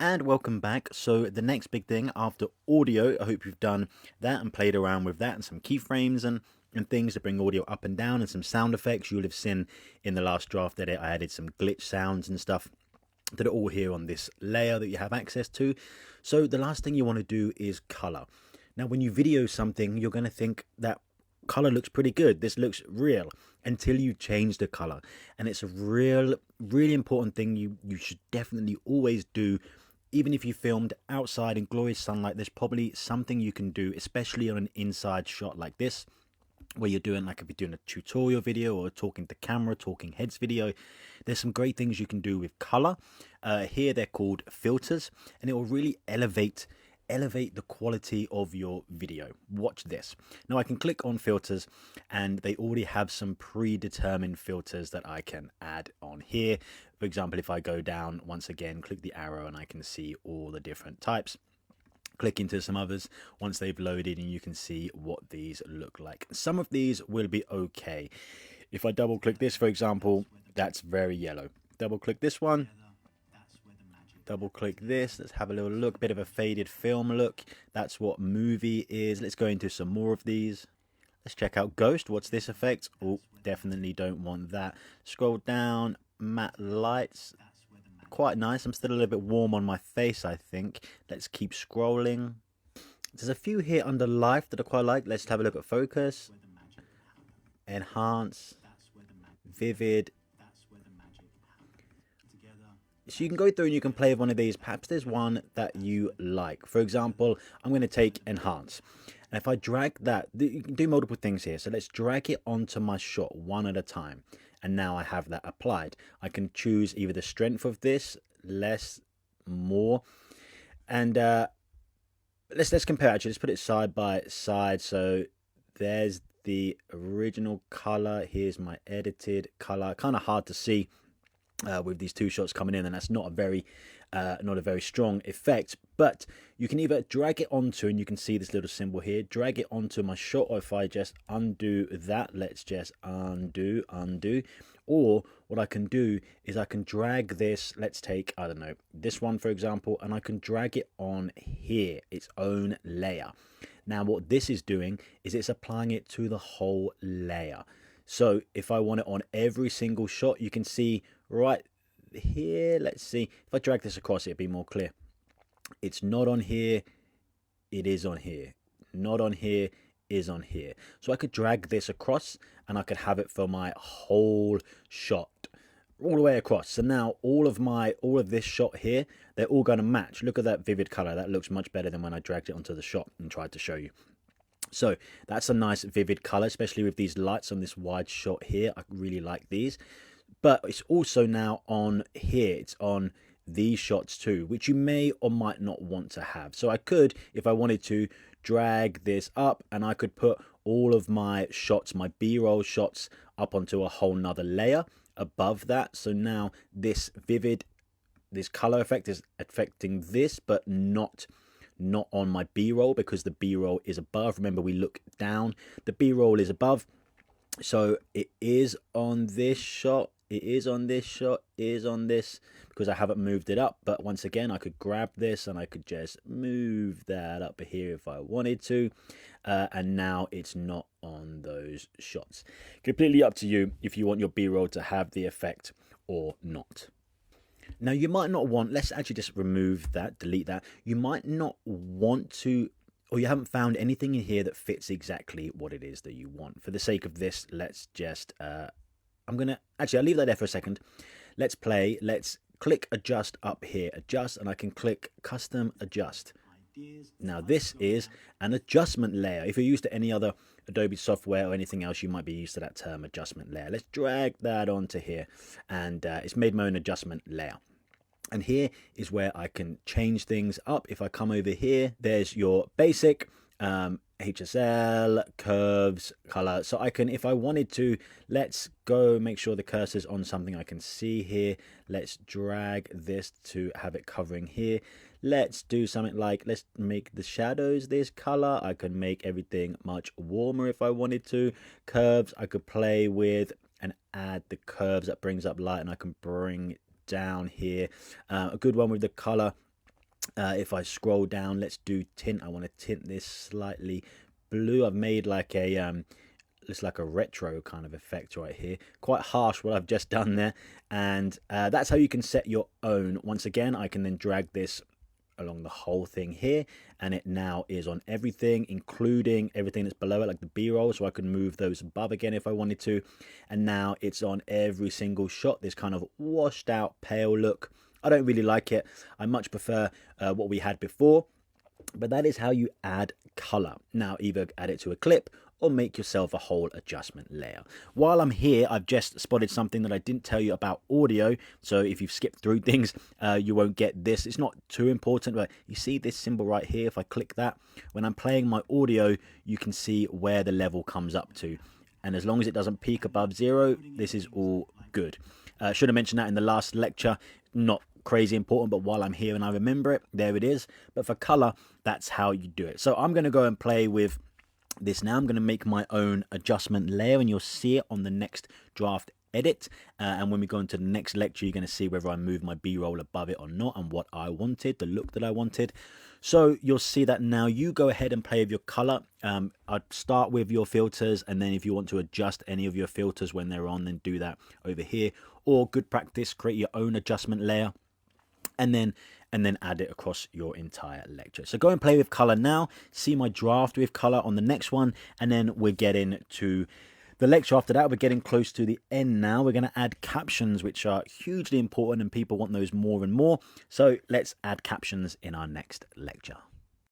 And welcome back. So the next big thing after audio, I hope you've done that and played around with that and some keyframes and things to bring audio up and down and some sound effects. You'll have seen in the last draft edit I added some glitch sounds and stuff that are all here on this layer that you have access to. So the last thing you want to do is color. Now when you video something, you're going to think that color looks pretty good, this looks real, until you change the color. And it's a really important thing you should definitely always do. Even if you filmed outside in glorious sunlight, there's probably something you can do, especially on an inside shot like this, where you're doing, like if you're doing a tutorial video or talking to camera, talking heads video. There's some great things you can do with color. Here they're called filters, and it will really elevate the quality of your video. Watch this. Now I can click on filters and they already have some predetermined filters that I can add on here. For example, if I go down once again, click the arrow and I can see all the different types. Click into some others once they've loaded and you can see what these look like. Some of these will be okay. If I double click this, for example, that's very yellow. Double click this one. Double click this. Let's have a little look. Bit of a faded film look. That's what movie is. Let's go into some more of these. Let's check out Ghost. What's this effect? Oh, definitely don't want that. Scroll down. Matte lights. Quite nice. I'm still a little bit warm on my face, I think. Let's keep scrolling. There's a few here under life that I quite like. Let's have a look at focus. Enhance. Vivid. So you can go through and you can play with one of these. Perhaps there's one that you like. For example, I'm going to take enhance. And if I drag that, you can do multiple things here. So let's drag it onto my shot one at a time. And now I have that applied. I can choose either the strength of this, less, more. And let's compare actually. Let's put it side by side. So there's the original color. Here's my edited color. Kind of hard to see with these two shots coming in, and that's not a very strong effect. But you can either drag it onto, and you can see this little symbol here, drag it onto my shot, or if I just undo that, let's just undo, or what I can do is I can drag this, let's take, I don't know, this one for example, and I can drag it on here, its own layer. Now what this is doing is it's applying it to the whole layer. So if I want it on every single shot, you can see right here, let's see, if I drag this across, it'd be more clear. It's not on here, it is on here. Not on here, is on here. So I could drag this across and I could have it for my whole shot all the way across. So now all of this shot here, they're all going to match. Look at that vivid color. That looks much better than when I dragged it onto the shot and tried to show you. So that's a nice vivid color, especially with these lights on this wide shot here. I really like these. But it's also now on here. It's on these shots too, which you may or might not want to have. So I could, if I wanted to, drag this up and I could put all of my shots, my B-roll shots, up onto a whole nother layer above that. So now this color effect is affecting this, but not on my B-roll, because the B-roll is above. Remember, we look down, the B-roll is above. So it is on this shot, it is on this shot, it is on this, because I haven't moved it up. But once again, I could grab this and I could just move that up here if I wanted to. And now it's not on those shots. Completely up to you if you want your B-roll to have the effect or not. Now you might not want, let's actually just remove that, delete that. You might not want to, or you haven't found anything in here that fits exactly what it is that you want. For the sake of this, let's just, I'll leave that there for a second. Let's play, let's click adjust up here, adjust, and I can click custom adjust. Now this is an adjustment layer. If you're used to any other Adobe software or anything else, you might be used to that term adjustment layer. Let's drag that onto here, and it's made my own adjustment layer. And here is where I can change things up. If I come over here, there's your basic HSL, curves, color. So I can, if I wanted to, let's go make sure the cursor's on something I can see here. Let's drag this to have it covering here. Let's do something like, let's make the shadows this color. I can make everything much warmer if I wanted to. Curves, I could play with and add the curves that brings up light, and I can bring down here. A good one with the color If I scroll down, let's do tint. I want to tint this slightly blue. I've made like a looks like a retro kind of effect right here. Quite harsh what I've just done there. And that's how you can set your own. Once again, I can then drag this along the whole thing here, and it now is on everything, including everything that's below it, like the b-roll, so I can move those above again if I wanted to. And now it's on every single shot, this kind of washed out pale look. I don't really like it. I much prefer what we had before, but that is how you add color. Now either add it to a clip or make yourself a whole adjustment layer. While I'm here, I've just spotted something that I didn't tell you about audio. So if you've skipped through things, you won't get this. It's not too important, but you see this symbol right here. If I click that, when I'm playing my audio, you can see where the level comes up to. And as long as it doesn't peak above 0, this is all good. Should have mentioned that in the last lecture. Not crazy important, but while I'm here and I remember it, there it is. But for color, that's how you do it. So I'm going to go and play with this now. I'm going to make my own adjustment layer, and you'll see it on the next draft edit. And when we go into the next lecture, you're going to see whether I move my b-roll above it or not, and what I wanted, the look that I wanted. So you'll see that now. You go ahead and play with your color. I'd start with your filters, and then if you want to adjust any of your filters when they're on, then do that over here. Or good practice, create your own adjustment layer, and then add it across your entire lecture. So go and play with color now, see my draft with color on the next one, and then we're getting to the lecture after that. We're getting close to the end now. We're going to add captions, which are hugely important, and people want those more and more. So let's add captions in our next lecture.